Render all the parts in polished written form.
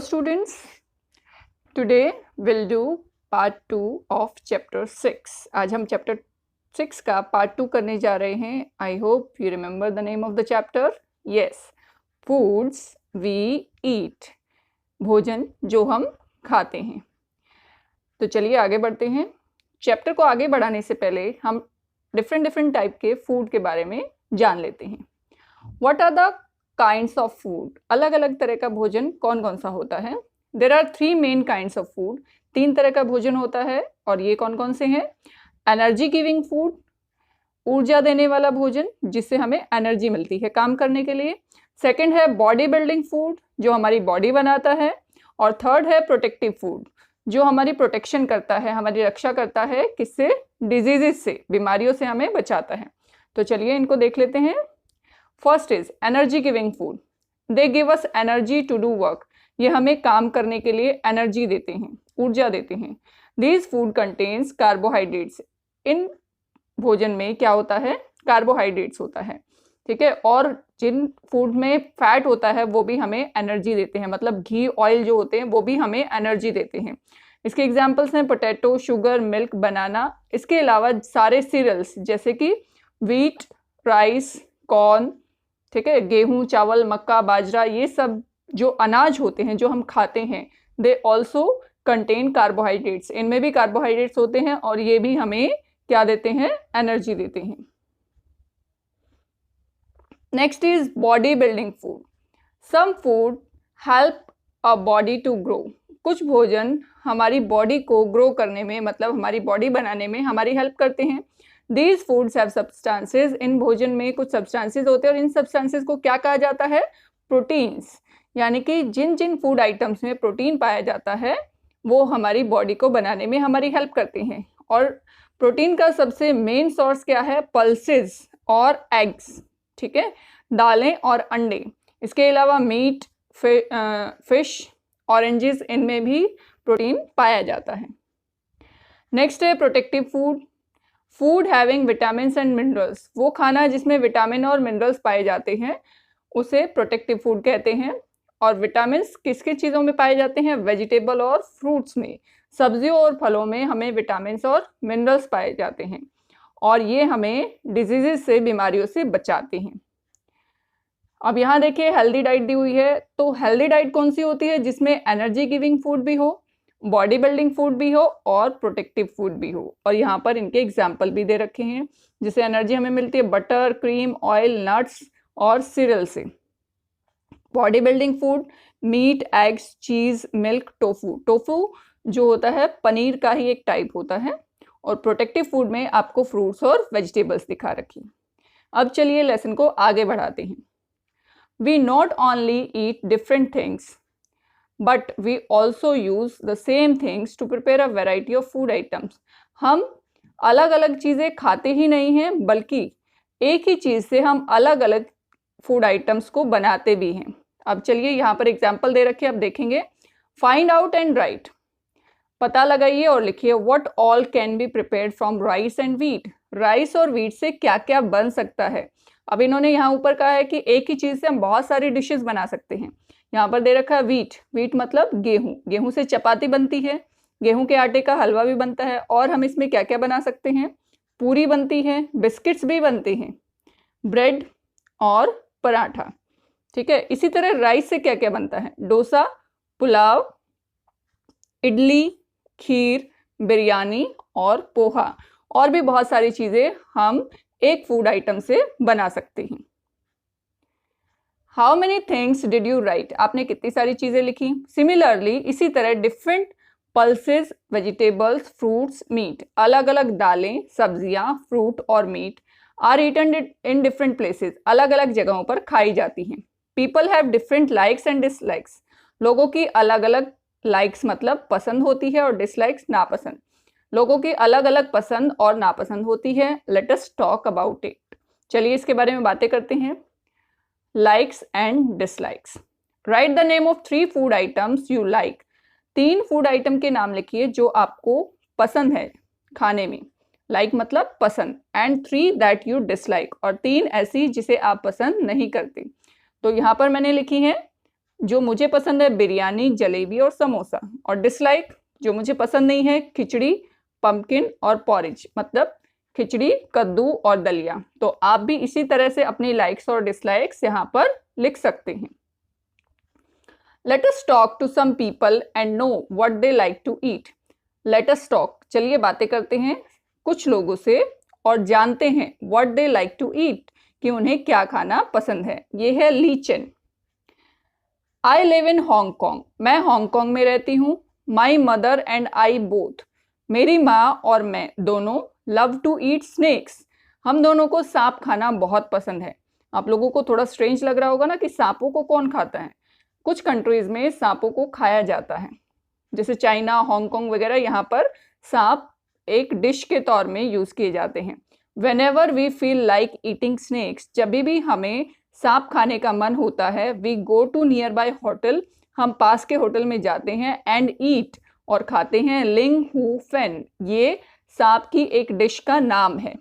students, today we'll do part 2 of chapter 6. आज हम chapter 6 का part 2 करने जा रहे हैं. I hope you remember the name of the chapter. Yes, foods we eat. भोजन जो हम खाते हैं. तो चलिए आगे बढ़ते हैं. चैप्टर को आगे बढ़ाने से पहले हम डिफरेंट टाइप के फूड के बारे में जान लेते हैं. What are the kinds of food? अलग अलग तरह का भोजन कौन कौन सा होता है? There are 3 main kinds of food. 3 तरह का भोजन होता है और ये कौन कौन से हैं? एनर्जी गिविंग फूड, ऊर्जा देने वाला भोजन जिससे हमें एनर्जी मिलती है काम करने के लिए. सेकंड है बॉडी बिल्डिंग फूड जो हमारी बॉडी बनाता है. और थर्ड है प्रोटेक्टिव फूड जो हमारी प्रोटेक्शन करता है, हमारी रक्षा करता है. किससे? डिजीजेस से, बीमारियों से हमें बचाता है. तो चलिए इनको देख लेते हैं. First is energy giving food. They give us energy to do work. ये हमें काम करने के लिए एनर्जी देते हैं, ऊर्जा देते हैं. These food contains carbohydrates. इन भोजन में क्या होता है? कार्बोहाइड्रेट्स होता है. ठीक है. और जिन फूड में फैट होता है वो भी हमें एनर्जी देते हैं, मतलब घी, ऑयल जो होते हैं वो भी हमें एनर्जी देते हैं. इसके एग्जाम्पल्स हैं पोटैटो, शुगर, मिल्क, बनाना. इसके अलावा सारे सीरियल्स जैसे कि व्हीट, राइस, कॉर्न, ठीक है, गेहूं, चावल, मक्का, बाजरा, ये सब जो अनाज होते हैं जो हम खाते हैं, दे ऑल्सो कंटेन कार्बोहाइड्रेट्स. इनमें भी कार्बोहाइड्रेट्स होते हैं और ये भी हमें क्या देते हैं? एनर्जी देते हैं. Next is body building food. Some food help a body to grow. कुछ भोजन हमारी बॉडी को ग्रो करने में, मतलब हमारी बॉडी बनाने में हमारी हेल्प करते हैं. These foods have substances. इन भोजन में कुछ सब्सटेंसेज होते हैं और इन सब्सटेंसेज को क्या कहा जाता है? प्रोटीन्स. यानी कि जिन जिन फूड आइटम्स में प्रोटीन पाया जाता है वो हमारी बॉडी को बनाने में हमारी हेल्प करते हैं. और प्रोटीन का सबसे मेन सोर्स क्या है? पल्सेस और एग्स. ठीक है, दालें और अंडे. इसके अलावा मीट, फिश, ऑरेंजेस, इनमें भी प्रोटीन पाया जाता है. नेक्स्ट है protective food. Food having vitamins and minerals. वो खाना जिसमें विटामिन और मिनरल्स पाए जाते हैं उसे प्रोटेक्टिव फूड कहते हैं. और विटामिन्स किस किस चीज़ों में पाए जाते हैं? वेजिटेबल और फ्रूट्स में, सब्जियों और फलों में हमें विटामिन्स और मिनरल्स पाए जाते हैं और ये हमें डिजीजेस से, बीमारियों से बचाते हैं. अब यहाँ देखिए हेल्दी डाइट दी हुई है. तो हेल्दी डाइट कौन सी होती है? जिसमें एनर्जी गिविंग फूड भी हो, बॉडी बिल्डिंग फूड भी हो और प्रोटेक्टिव फूड भी हो. और यहाँ पर इनके एग्जाम्पल भी दे रखे हैं. जिससे एनर्जी हमें मिलती है बटर, क्रीम, ऑयल, नट्स और सीरियल से. Body building food meat, eggs, cheese, milk, tofu. Tofu जो होता है पनीर का ही एक टाइप होता है. और प्रोटेक्टिव फूड में आपको फ्रूट्स और वेजिटेबल्स दिखा रखी. अब चलिए लेसन को आगे बढ़ाते हैं. We not only eat different things but we also use the same things to prepare a variety of food items. हम अलग अलग चीज़ें खाते ही नहीं हैं बल्कि एक ही चीज़ से हम अलग अलग फूड आइटम्स को बनाते भी हैं. अब चलिए यहाँ पर एग्जाम्पल दे रखे, अब देखेंगे. Find out and right. पता लगाइए और लिखिए what all can be prepared from rice and wheat. Rice और व्हीट से क्या क्या बन सकता है. अब इन्होंने यहाँ ऊपर कहा है कि एक ही चीज़ से हम बहुत सारी डिशेस बना सकते हैं. यहाँ पर दे रखा है व्हीट. व्हीट मतलब गेहूं. गेहूं से चपाती बनती है, गेहूं के आटे का हलवा भी बनता है. और हम इसमें क्या क्या बना सकते हैं? पूरी बनती है, बिस्किट्स भी बनते हैं, ब्रेड और पराठा. ठीक है. इसी तरह राइस से क्या क्या बनता है? डोसा, पुलाव, इडली, खीर, बिरयानी और पोहा. और भी बहुत सारी चीज़ें हम एक फूड आइटम से बना सकते हैं. How many things did you write. आपने कितनी सारी चीज़ें लिखी. सिमिलरली इसी तरह different pulses, vegetables, fruits, meat. अलग अलग दालें, सब्जियां, फ्रूट और meat are eaten in different places. अलग अलग जगहों पर खाई जाती हैं. People have different likes and dislikes. लोगों की अलग अलग लाइक्स मतलब पसंद होती है और डिसलाइक्स नापसंद. लोगों की अलग अलग पसंद और नापसंद होती है. Late us talk about it. चलिए इसके बारे में बातें करते हैं. Likes and dislikes. Write the name of 3 food items you like. 3 food item के नाम लिखिए जो आपको पसंद है खाने में. Like मतलब पसंद. And 3 that you dislike. और 3 ऐसी जिसे आप पसंद नहीं करते. तो यहाँ पर मैंने लिखी है जो मुझे पसंद है बिरयानी, जलेबी और समोसा। और डिसलाइक, जो मुझे पसंद नहीं है खिचड़ी, पम्पकिन और पॉरेज, मतलब खिचड़ी, कद्दू और दलिया। तो आप भी इसी तरह से अपनी लाइक्स और डिसलाइक्स यहाँ पर लिख सकते हैं। Let us talk to some people and know what they like to eat. Let us talk, चलिए बातें करते हैं कुछ लोगों से और जानते हैं what they like to eat, कि उन्हें क्या खाना पसंद है। ये है Lee Chen. I live in Hong Kong, मैं हांगकांग में रहती हूँ। My mother and I both, मेरी माँ और मैं दोनों लव टू ईट स्नेक्स, हम दोनों को सांप खाना बहुत पसंद है। आप लोगों को थोड़ा स्ट्रेंज लग रहा होगा ना कि सांपों को कौन खाता है। कुछ कंट्रीज में सांपों को खाया जाता है, जैसे चाइना, हांगकांग वगैरह, यहाँ पर सांप एक डिश के तौर में यूज किए जाते हैं। Whenever we feel like eating snakes, जब भी हमें सांप खाने का मन होता है, we go to nearby hotel, हम पास के होटल में जाते हैं, and eat, और खाते हैं लिंग हू फेन, ये सांप की एक डिश का नाम है।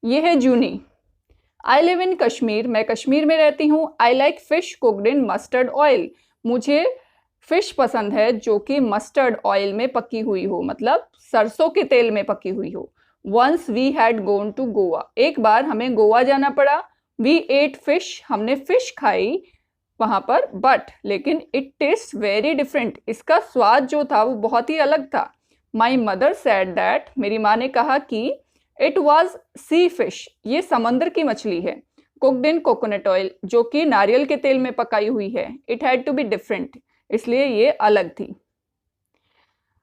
ये है जूनी। आई लिव इन कश्मीर, मैं कश्मीर में रहती हूँ। I like fish cooked in mustard oil, मुझे फिश पसंद है जो कि मस्टर्ड ऑयल में पकी हुई हो, मतलब सरसों के तेल में पकी हुई हो। Once we had gone to Goa, एक बार हमें गोवा जाना पड़ा। वी एट फिश, हमने फिश खाई वहां पर, बट लेकिन इट टेस्ट वेरी डिफरेंट, इसका स्वाद जो था वो बहुत ही अलग था। माई मदर सेड दैट, मेरी माँ ने कहा कि इट वॉज सी फिश, ये समंदर की मछली है। कुकड इन कोकोनट ऑयल, जो कि नारियल के तेल में पकाई हुई है। It had to be different, इसलिए ये अलग थी।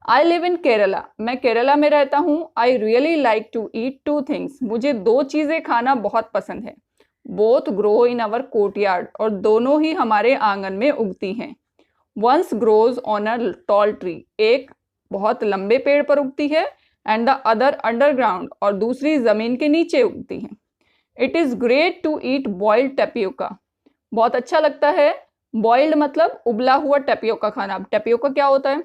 आई लिव इन केरला, मैं केरला में रहता हूँ। I really like to eat two things, मुझे दो चीज़ें खाना बहुत पसंद है। Both grow in our courtyard, और दोनों ही हमारे आंगन में उगती हैं। Once grows on a tall tree, एक बहुत लंबे पेड़ पर उगती है, एंड द अदर अंडरग्राउंड, और दूसरी जमीन के नीचे उगती है। It is great to eat boiled tapioca, बहुत अच्छा लगता है। बॉइल्ड मतलब उबला हुआ टेपियोका खाना। टेपियोका क्या होता है?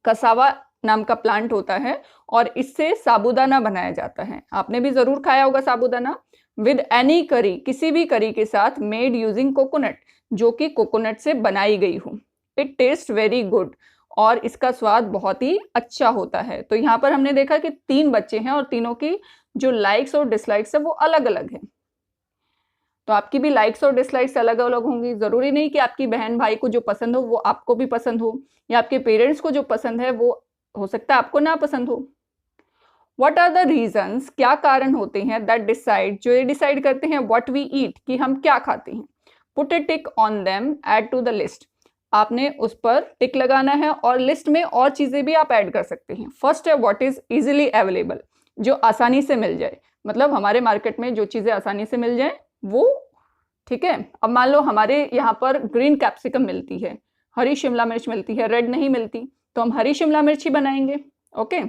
कसावा नाम का प्लांट होता है, और इससे साबूदाना बनाया जाता है। आपने भी जरूर खाया होगा साबूदाना। विद एनी करी, किसी भी करी के साथ, मेड यूजिंग कोकोनट, जो कि कोकोनट से बनाई गई हो। इट टेस्ट वेरी गुड, और इसका स्वाद बहुत ही अच्छा होता है। तो यहाँ पर हमने देखा कि 3 बच्चे हैं और तीनों की जो लाइक्स और डिसलाइक्स है वो अलग अलग है। तो आपकी भी लाइक्स और डिसलाइक्स अलग अलग होंगी। जरूरी नहीं कि आपकी बहन भाई को जो पसंद हो वो आपको भी पसंद हो, या आपके पेरेंट्स को जो पसंद है वो हो सकता है आपको ना पसंद हो। वट आर द रीजन्स, क्या कारण होते हैं, दैट डिसाइड, जो ये डिसाइड करते हैं व्हाट वी ईट, कि हम क्या खाते हैं। Put a tick on them, add to the list, आपने उस पर टिक लगाना है, और लिस्ट में और चीजें भी आप ऐड कर सकते हैं। फर्स्ट है व्हाट इज इजिली अवेलेबल, जो आसानी से मिल जाए, मतलब हमारे मार्केट में जो चीजें आसानी से मिल जाए वो, ठीक है। अब मान लो हमारे यहाँ पर ग्रीन कैप्सिकम मिलती है, हरी शिमला मिर्च मिलती है, रेड नहीं मिलती, तो हम हरी शिमला मिर्च ही बनाएंगे। ओके।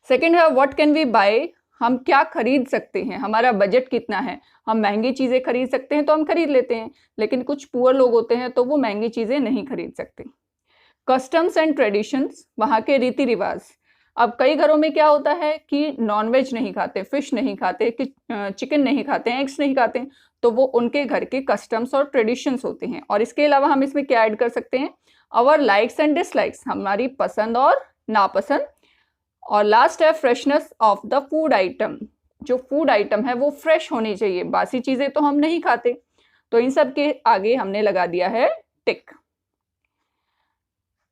सेकेंड है व्हाट कैन वी बाय, हम क्या खरीद सकते हैं, हमारा बजट कितना है। हम महंगी चीजें खरीद सकते हैं तो हम खरीद लेते हैं, लेकिन कुछ पुअर लोग होते हैं तो वो महंगी चीजें नहीं खरीद सकते। कस्टम्स एंड ट्रेडिशंस, वहाँ के रीति रिवाज। अब कई घरों में क्या होता है कि नॉनवेज नहीं खाते, फिश नहीं खाते, चिकन नहीं खाते, एग्स नहीं खाते, तो वो उनके घर के कस्टम्स और ट्रेडिशंस होते हैं। और इसके अलावा हम इसमें क्या ऐड कर सकते हैं, आवर लाइक्स एंड डिसलाइक्स, हमारी पसंद और नापसंद। और लास्ट है freshness of the food item, जो फूड आइटम है वो फ्रेश होनी चाहिए, बासी चीजें तो हम नहीं खाते। तो इन सब के आगे हमने लगा दिया है टिक।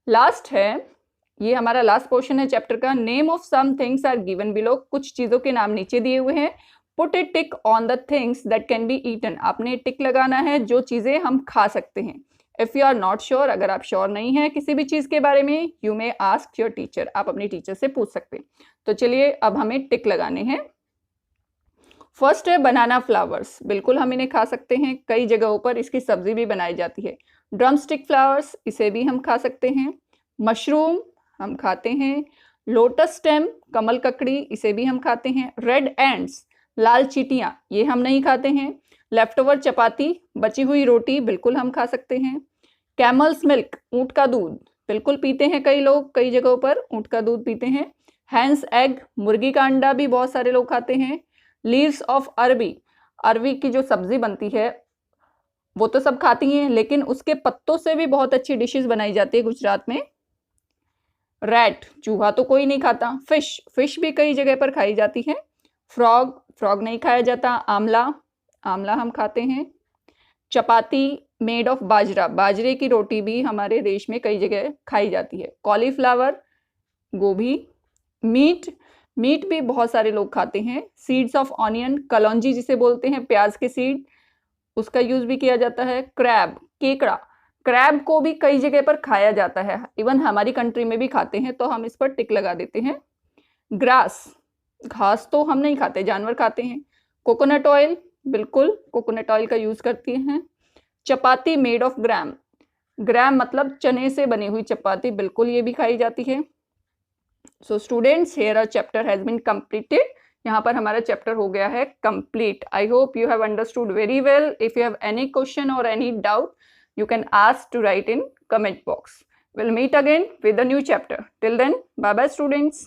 लास्ट है, ये हमारा लास्ट पोर्शन है चैप्टर का। Name of some things are given below, कुछ चीजों के नाम नीचे दिए हुए हैं। Put a tick on the things that can be eaten, आपने टिक लगाना है जो चीजें हम खा सकते हैं। If you are not sure, अगर आप श्योर नहीं है किसी भी चीज के बारे में, you may ask your teacher, आप अपनी टीचर से पूछ सकते हैं। तो चलिए अब हमें टिक लगाने हैं। फर्स्ट है बनाना फ्लावर्स, बिल्कुल हम इन्हें खा सकते हैं, कई जगहों पर इसकी सब्जी भी बनाई जाती है। ड्रमस्टिक फ्लावर्स, इसे भी हम खा सकते हैं। मशरूम हम खाते हैं। लोटस स्टेम, कमल ककड़ी, इसे भी हम खाते हैं। रेड एंड्स, लाल चींटियां, ये हम नहीं खाते हैं। लेफ्ट ओवर चपाती, बची हुई रोटी, बिल्कुल हम खा सकते हैं। कैमल्स मिल्क, ऊंट का दूध, बिल्कुल पीते हैं कई लोग, कई जगहों पर ऊंट का दूध पीते हैं। हैंस एग, मुर्गी का अंडा भी बहुत सारे लोग खाते हैं। लीव्स ऑफ अरबी, अरबी की जो सब्जी बनती है वो तो सब खाती हैं, लेकिन उसके पत्तों से भी बहुत अच्छी डिशेस बनाई जाती है गुजरात में। रैट, चूहा तो कोई नहीं खाता। फिश, फिश भी कई जगह पर खाई जाती है। फ्रॉग, फ्रॉग नहीं खाया जाता। आंवला, आंवला हम खाते हैं। चपाती मेड ऑफ बाजरा, बाजरे की रोटी भी हमारे देश में कई जगह खाई जाती है। कॉलीफ्लावर, गोभी। मीट, मीट भी बहुत सारे लोग खाते हैं। सीड्स ऑफ ऑनियन, कलौंजी जिसे बोलते हैं, प्याज के सीड, उसका यूज भी किया जाता है। क्रैब, केकड़ा, क्रैब को भी कई जगह पर खाया जाता है, इवन हमारी कंट्री में भी खाते हैं, तो हम इस पर टिक लगा देते हैं। ग्रास, घास तो हम नहीं खाते, जानवर खाते हैं। कोकोनट ऑयल, बिल्कुल कोकोनट ऑयल का यूज करती हैं। चपाती मेड ऑफ ग्राम, ग्राम मतलब चने से बनी हुई चपाती, बिल्कुल ये भी खाई जाती है। So students, here a chapter has been completed. यहाँ पर हमारा चैप्टर हो गया है complete. I hope you have understood very well. If you have any question or any doubt, you can ask to write in comment box. We'll meet again with a new chapter. Till then, bye bye students.